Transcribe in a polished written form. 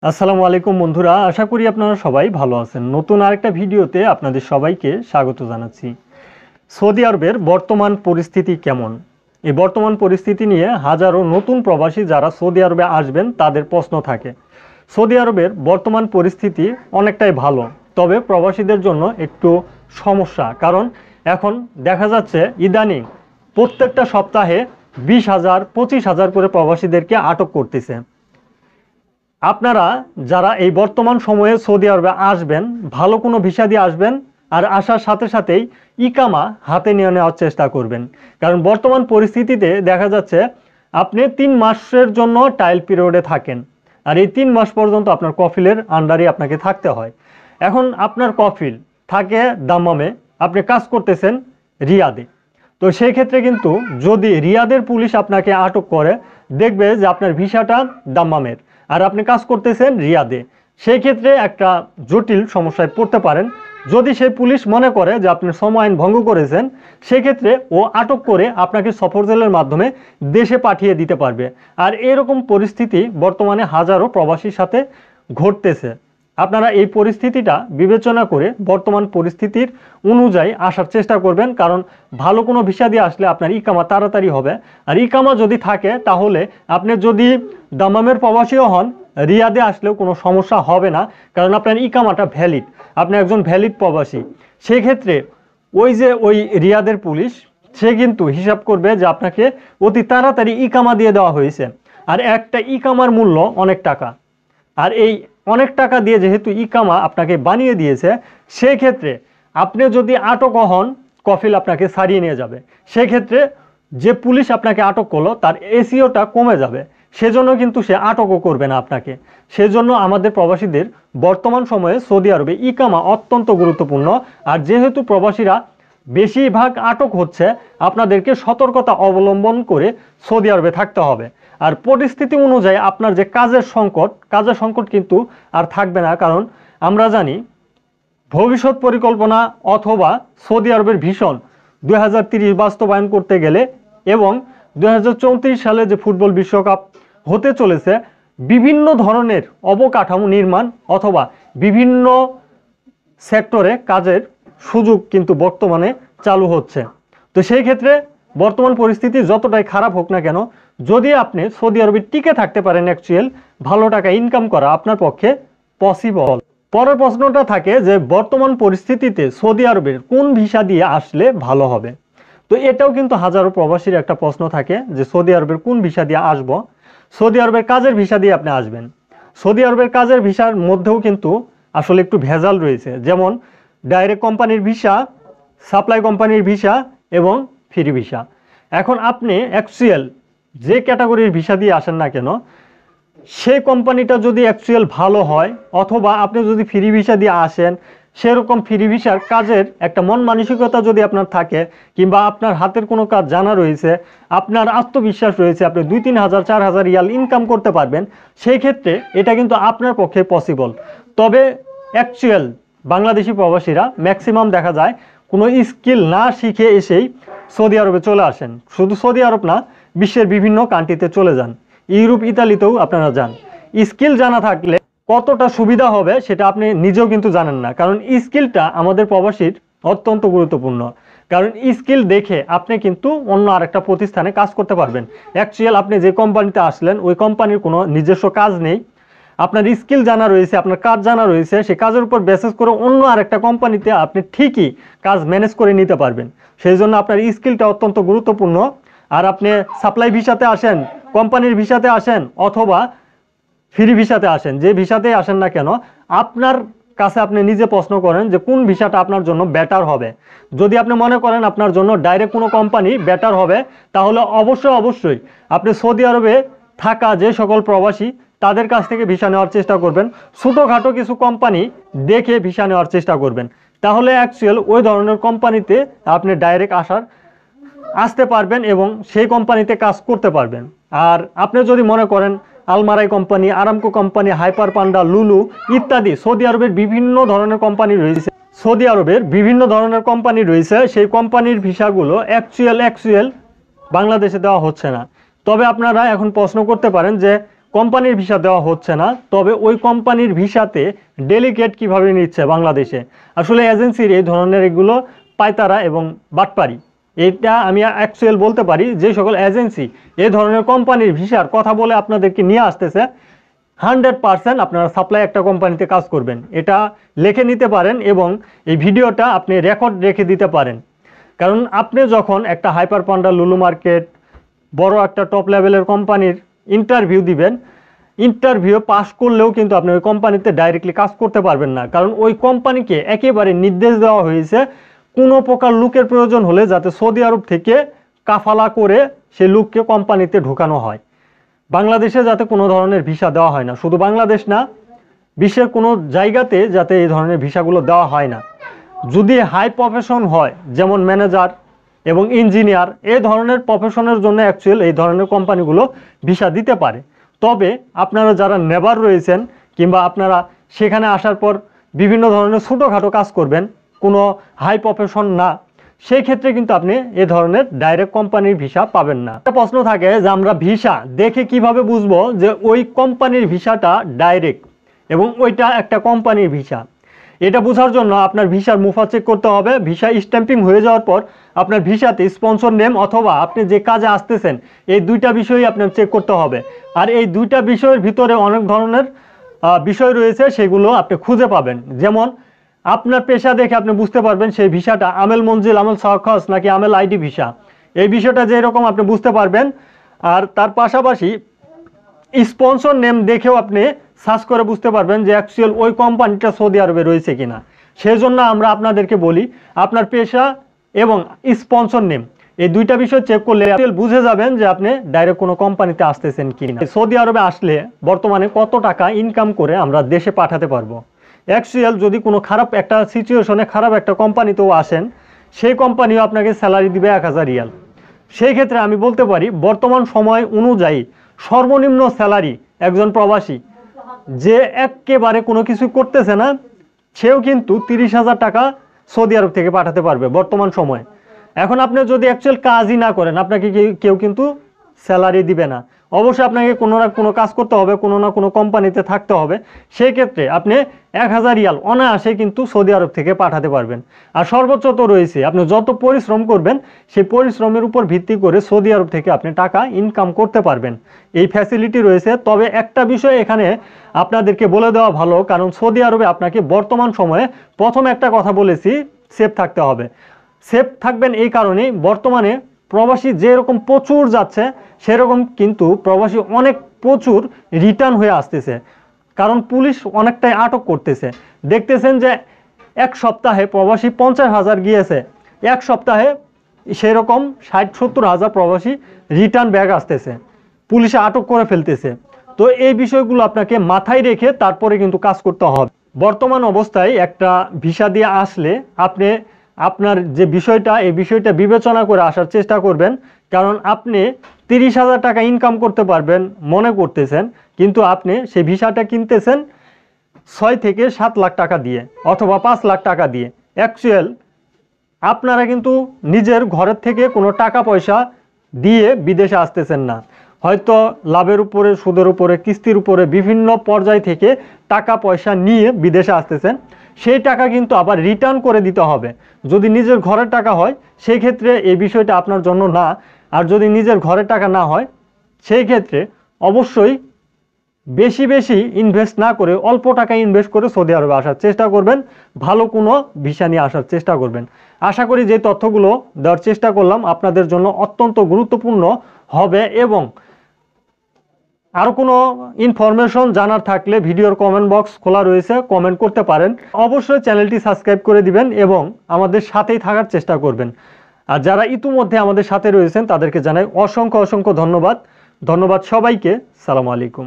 আসসালামু আলাইকুম বন্ধুরা, আশা করি আপনারা সবাই ভালো আছেন। নতুন আরেকটা ভিডিওতে আপনাদের সবাইকে স্বাগত জানাচ্ছি। সৌদি আরবের বর্তমান পরিস্থিতি কেমন? এই বর্তমান পরিস্থিতি নিয়ে হাজারো নতুন প্রবাসী যারা সৌদি আরবে আসবেন তাদের প্রশ্ন থাকে। সৌদি আরবের বর্তমান পরিস্থিতি অনেকটাই ভালো, তবে প্রবাসীদের জন্য একটু সমস্যা। কারণ এখন দেখা যাচ্ছে ইদানিং প্রত্যেকটা সপ্তাহে 20,000 25,000 করে প্রবাসীদেরকে আটক করতেছে। আপনারা যারা এই বর্তমান সময়ে সৌদি আরবে আসবেন, ভালো কোনো ভিসা দিয়ে আসবেন, আর আসার সাথে সাথেই ইকামা হাতে নিয়ে নেওয়ার চেষ্টা করবেন। কারণ বর্তমান পরিস্থিতিতে দেখা যাচ্ছে আপনি 3 মাসের জন্য ট্রায়াল পিরিয়ডে থাকেন, আর এই 3 মাস পর্যন্ত আপনার কফিলের আন্ডারে আপনাকে থাকতে হয়। এখন আপনার কফিল থাকে দাম্মামে, আপনি কাজ করতেছেন রিয়াদে। তো সেই ক্ষেত্রে কিন্তু যদি রিয়াদের পুলিশ আপনাকে আটক করে, দেখবে যে আপনার ভিসাটা দাম্মামের আর আপনি কাজ করতেছেন রিয়াদে, সেই ক্ষেত্রে একটা জটিল সমস্যায় পড়তে পারেন। যদি সেই পুলিশ মনে করে যে আপনি শ্রম আইন ভঙ্গ করেছেন, সেক্ষেত্রে ও আটক করে আপনাকে সফর জেলের মাধ্যমে দেশে পাঠিয়ে দিতে পারবে। আর এরকম পরিস্থিতি বর্তমানে হাজারো প্রবাসীর সাথে ঘটতেছে। আপনারা এই পরিস্থিতিটা বিবেচনা করে বর্তমান পরিস্থিতির অনুযায়ী আসার চেষ্টা করবেন। কারণ ভালো কোনো ভিসা দিয়ে আসলে আপনার ইকামা তাড়াতাড়ি হবে। আর ইকামা যদি থাকে তাহলে আপনি যদি দাম্মামের প্রবাসীও হন, রিয়াদে আসলেও কোনো সমস্যা হবে না। কারণ আপনার ইকামাটা ভ্যালিড, আপনি একজন ভ্যালিড প্রবাসী। সেক্ষেত্রে ওই রিয়াদের পুলিশ সে কিন্তু হিসাব করবে যে আপনাকে অতি তাড়াতাড়ি ইকামা দিয়ে দেওয়া হয়েছে। আর একটা ইকামার মূল্য অনেক টাকা। আর এই অনেক টাকা দিয়ে যেহেতু ইকামা আপনাকে বানিয়ে দিয়েছে, সেক্ষেত্রে আপনি যদি আটক হন, কফিল আপনাকে ছাড়িয়ে নিয়ে যাবে। সেক্ষেত্রে যে পুলিশ আপনাকে আটক করলো তার এসিওটা কমে যাবে, সেজন্য কিন্তু সে আটকও করবে না আপনাকে। সেজন্য আমাদের প্রবাসীদের বর্তমান সময়ে সৌদি আরবে ইকামা অত্যন্ত গুরুত্বপূর্ণ। আর যেহেতু প্রবাসীরা বেশিরভাগ আটক হচ্ছে, আপনাদেরকে সতর্কতা অবলম্বন করে সৌদি আরবে থাকতে হবে। আর পরিস্থিতি অনুযায়ী আপনার যে কাজের সংকট কিন্তু আর থাকবে না। কারণ আমরা জানি ভবিষ্যৎ পরিকল্পনা অথবা সৌদি আরবের ভিশন 2030 বাস্তবায়ন করতে গেলে এবং 2034 সালে যে ফুটবল বিশ্বকাপ হতে চলেছে, বিভিন্ন ধরনের অবকাঠামো নির্মাণ অথবা বিভিন্ন সেক্টরে কাজের সুযোগ কিন্তু বর্তমানে চালু হচ্ছে। তো সেই ক্ষেত্রে বর্তমান পরিস্থিতি যতটাই খারাপ হোক না কেন, যদি আপনি সৌদি আরবে টিকে থাকতে পারেন, অ্যাকচুয়াল ভালো টাকা ইনকাম করা আপনার পক্ষে পসিবল। পরের প্রশ্নটা থাকে যে বর্তমান পরিস্থিতিতে সৌদি আরবের কোন ভিসা দিয়ে আসলে ভালো হবে। তো এটাও কিন্তু হাজারো প্রবাসীর একটা প্রশ্ন থাকে যে সৌদি আরবের কোন ভিসা দিয়ে আসব। সৌদি আরবের কাজের ভিসা দিয়ে আপনি আসবেন। সৌদি আরবের কাজের ভিসার মধ্যেও কিন্তু আসলে একটু ভেজাল রয়েছে, যেমন ডাইরেক্ট কোম্পানির ভিসা, সাপ্লাই কোম্পানির ভিসা এবং ফ্রি ভিসা। এখন আপনি অ্যাকচুয়াল যে ক্যাটাগরির ভিসা দিয়ে আসেন না কেন, সেই কোম্পানিটা যদি অ্যাকচুয়াল ভালো হয়, অথবা আপনি যদি ফ্রি ভিসা দিয়ে আসেন, সেরকম ফ্রি ভিসার কাজের একটা মন মানসিকতা যদি আপনার থাকে, কিংবা আপনার হাতের কোনো কাজ জানা রয়েছে, আপনার আত্মবিশ্বাস রয়েছে, আপনি 2-3 হাজার 4,000 রিয়াল ইনকাম করতে পারবেন, সেই ক্ষেত্রে এটা কিন্তু আপনার পক্ষে পসিবল। তবে অ্যাকচুয়াল বাংলাদেশি প্রবাসীরা ম্যাক্সিমাম দেখা যায় কোনো স্কিল না শিখে এসেই সৌদি আরবে চলে আসেন। শুধু সৌদি আরব না, বিশ্বের বিভিন্ন কান্ট্রিতে চলে যান, ইউরোপ ইতালিতেও আপনারা যান। স্কিল জানা থাকলে কতটা সুবিধা হবে সেটা আপনি নিজেও কিন্তু জানেন না। কারণ স্কিলটা আমাদের প্রবাসীর অত্যন্ত গুরুত্বপূর্ণ। কারণ স্কিল দেখে আপনি কিন্তু অন্য আরেকটা প্রতিষ্ঠানে কাজ করতে পারবেন। অ্যাকচুয়াল আপনি যে কোম্পানিতে আসলেন ওই কোম্পানির কোনো নিজস্ব কাজ নেই, আপনার স্কিল জানা রয়েছে, আপনার কাজ জানা রয়েছে, সেই কাজের উপর বেসিস করে অন্য আরেকটা কোম্পানিতে আপনি ঠিকই কাজ ম্যানেজ করে নিতে পারবেন। সেই জন্য আপনার স্কিলটা অত্যন্ত গুরুত্বপূর্ণ। আর আপনি সাপ্লাই ভিসাতে আসেন, কোম্পানির ভিসাতে আসেন অথবা ফ্রি ভিসাতে আসেন, যে ভিসাতে আসেন না কেন, আপনার কাছে আপনি নিজে প্রশ্ন করেন যে কোন ভিসাটা আপনার জন্য বেটার হবে। যদি আপনি মনে করেন আপনার জন্য ডাইরেক্ট কোনো কোম্পানি বেটার হবে, তাহলে অবশ্যই আপনি সৌদি আরবে থাকা যে সকল প্রবাসী তাদের কাছ থেকে ভিসা নেওয়ার চেষ্টা করবেন। ছোটোখাটো কিছু কোম্পানি দেখে ভিসা নেওয়ার চেষ্টা করবেন, তাহলে অ্যাকচুয়াল ওই ধরনের কোম্পানিতে আপনি ডাইরেক্ট আসতে পারবেন এবং সেই কোম্পানিতে কাজ করতে পারবেন। আর আপনি যদি মনে করেন Almarai company, Aramco company, Hyper Panda, Lulu ইত্যাদি সৌদি আরবের বিভিন্ন ধরনের কোম্পানি রয়েছে, সেই কোম্পানির ভিসাগুলো অ্যাকচুয়াল বাংলাদেশে দেওয়া হচ্ছে না। তবে আপনারা এখন প্রশ্ন করতে পারেন যে কোম্পানির ভিসা দেওয়া হচ্ছে না, তবে ওই কোম্পানির ভিসাতে ডেলিগেট কিভাবে নিচ্ছে বাংলাদেশে। আসলে এজেন্সির এই ধরনের এগুলো পায়তারা এবং বাটপারি। এটা আমি অ্যাকচুয়াল বলতে পারি, যে সকল এজেন্সি এই ধরনের কোম্পানির ভিসার কথা বলে আপনাদেরকে নিয়ে আসতেছে, 100% আপনারা সাপ্লাই একটা কোম্পানিতে কাজ করবেন, এটা লিখে নিতে পারেন এবং এই ভিডিওটা আপনি রেকর্ড রেখে দিতে পারেন। কারণ আপনি যখন একটা হাইপার পান্ডা, লুলু মার্কেট, বড় একটা টপ লেভেলের কোম্পানির ইন্টারভিউ দিবেন, ইন্টারভিউ পাস করলেও কিন্তু আপনি ওই কোম্পানিতে ডাইরেক্টলি কাজ করতে পারবেন না। কারণ ওই কোম্পানিকে একেবারে নির্দেশ দেওয়া হয়েছে কোনো প্রকার লোকের প্রয়োজন হলে যাতে সৌদি আরব থেকে কাফালা করে সেই লোককে কোম্পানিতে ঢোকানো হয়। বাংলাদেশে যাতে কোনো ধরনের ভিসা দেওয়া হয় না, শুধু বাংলাদেশ না, বিশ্বের কোনো জায়গাতে যাতে এই ধরনের ভিসাগুলো দেওয়া হয় না। যদি হাই প্রফেশন হয়, যেমন ম্যানেজার এবং ইঞ্জিনিয়ার, এই ধরনের প্রফেশনের জন্য অ্যাকচুয়াল এই ধরনের কোম্পানিগুলো ভিসা দিতে পারে। তবে আপনারা যারা নেবার রয়েছেন কিংবা আপনারা সেখানে আসার পর বিভিন্ন ধরনের ছোটোখাটো কাজ করবেন, কোনো হাই প্রফেশন না, সেই ক্ষেত্রে কিন্তু আপনি এ ধরনের ডাইরেক্ট কোম্পানির ভিসা পাবেন না। একটা প্রশ্ন থাকে যে আমরা ভিসা দেখে কিভাবে বুঝবো যে ওই কোম্পানির ভিসাটা ডাইরেক্ট এবং ওইটা একটা কোম্পানির ভিসা। এটা বোঝার জন্য আপনার ভিসার মুফা চেক করতে হবে। ভিসা স্ট্যাম্পিং হয়ে যাওয়ার পর আপনার ভিসাতে স্পন্সর নেম অথবা আপনি যে কাজে আসতেছেন, এই দুইটা বিষয়ই আপনার চেক করতে হবে। আর এই দুইটা বিষয়ের ভিতরে অনেক ধরনের বিষয় রয়েছে, সেগুলো আপনি খুঁজে পাবেন। যেমন আপনার পেশা দেখে আপনি বুঝতে পারবেন সেই ভিসাটা আমেল মঞ্জিল, আমেল সাখাস নাকি আমেল আইডি ভিসা, এই বিষয়টা যেরকম আপনি বুঝতে পারবেন। আর তার পাশাপাশি স্পন্সর নেম দেখেও আপনি সার্চ করে বুঝতে পারবেন যে অ্যাকচুয়াল ওই কোম্পানিটা সৌদি আরবে রয়েছে কিনা। সেই জন্য আমরা আপনাদেরকে বলি আপনার পেশা এবং স্পন্সর নেম এই দুইটা বিষয় চেক করলে বুঝে যাবেন যে আপনি ডাইরেক্ট কোনো কোম্পানিতে আসতেছেন কিনা। সৌদি আরবে আসলে বর্তমানে কত টাকা ইনকাম করে আমরা দেশে পাঠাতে পারবো। অ্যাকচুয়াল যদি কোনো খারাপ একটা সিচুয়েশনে খারাপ একটা কোম্পানিতেও আসেন, সেই কোম্পানিও আপনাকে স্যালারি দিবে 1000 রিয়াল। সেই ক্ষেত্রে আমি বলতে পারি বর্তমান সময় অনুযায়ী সর্বনিম্ন স্যালারি একজন প্রবাসী যে একেবারে কোনো কিছু করতেছে না, সেও কিন্তু 30,000 টাকা সৌদি আরব থেকে পাঠাতে পারবে বর্তমান সময়ে। এখন আপনি যদি অ্যাকচুয়াল কাজই না করেন, আপনাকে কেউ কিন্তু স্যালারি দিবে না। অবশ্যই আপনাকে কোনো না কোনো কাজ করতে হবে, কোনো না কোনো কোম্পানিতে থাকতে হবে। সেই ক্ষেত্রে আপনি 1000 রিয়াল অনায়াসে কিন্তু সৌদি আরব থেকে পাঠাতে পারবেন। আর সর্বোচ্চ তো রয়েছে, আপনি যত পরিশ্রম করবেন সেই পরিশ্রমের উপর ভিত্তি করে সৌদি আরব থেকে আপনি টাকা ইনকাম করতে পারবেন, এই ফ্যাসিলিটি রয়েছে। তবে একটা বিষয় এখানে আপনাদেরকে বলে দেওয়া ভালো, কারণ সৌদি আরবে আপনাকে বর্তমান সময়ে প্রথম একটা কথা বলেছি, সেফ থাকতে হবে। সেফ থাকবেন এই কারণেই, বর্তমানে প্রবাসী যেরকম প্রচুর যাচ্ছে সেরকম কিন্তু প্রবাসী অনেক প্রচুর রিটার্ন হয়ে আসতেছে, কারণ পুলিশ অনেকটাই আটক করতেছে। দেখতেছেন যে এক সপ্তাহে প্রবাসী 50,000 গিয়েছে, এক সপ্তাহে সেরকম 60-70 হাজার প্রবাসী রিটার্ন ব্যাক আসতেছে, পুলিশে আটক করে ফেলতেছে। তো এই বিষয়গুলো আপনাকে মাথায় রেখে তারপরে কিন্তু কাজ করতে হবে। বর্তমান অবস্থায় একটা ভিসা দিয়ে আসলে আপনি আপনার যে বিষয়টা, এই বিষয়টা বিবেচনা করে আসার চেষ্টা করবেন। কারণ আপনি 30,000 টাকা ইনকাম করতে পারবেন মনে করতেছেন, কিন্তু আপনি সেই ভিসাটা কিনতেছেন 6 থেকে 7 লাখ টাকা দিয়ে অথবা 5 লাখ টাকা দিয়ে। অ্যাকচুয়াল আপনারা কিন্তু নিজের ঘরের থেকে কোনো টাকা পয়সা দিয়ে বিদেশে আসতেছেন না, হয়তো লাভের উপরে, সুদের উপরে, কিস্তির উপরে বিভিন্ন পর্যায় থেকে টাকা পয়সা নিয়ে বিদেশে আসতেছেন। সেই টাকা কিন্তু আবার রিটার্ন করে দিতে হবে। যদি নিজের ঘরের টাকা হয় সেই ক্ষেত্রে এই বিষয়টা আপনার জন্য না, আর যদি নিজের ঘরের টাকা না হয় সেই ক্ষেত্রে অবশ্যই বেশি বেশি ইনভেস্ট না করে অল্প টাকা ইনভেস্ট করে সৌদি আরবে আসার চেষ্টা করবেন, ভালো কোনো ভিসা নিয়ে আসার চেষ্টা করবেন। আশা করি যে তথ্যগুলো দেওয়ার চেষ্টা করলাম আপনাদের জন্য অত্যন্ত গুরুত্বপূর্ণ হবে। এবং আরও কোনো ইনফরমেশন জানার থাকলে ভিডিওর কমেন্ট বক্স খোলা রয়েছে, কমেন্ট করতে পারেন। অবশ্যই চ্যানেলটি সাবস্ক্রাইব করে দিবেন এবং আমাদের সাথেই থাকার চেষ্টা করবেন। আর যারা ইতিমধ্যে আমাদের সাথে রয়েছেন তাদেরকে জানাই অসংখ্য অসংখ্য ধন্যবাদ। ধন্যবাদ সবাইকে। সালামু আলাইকুম।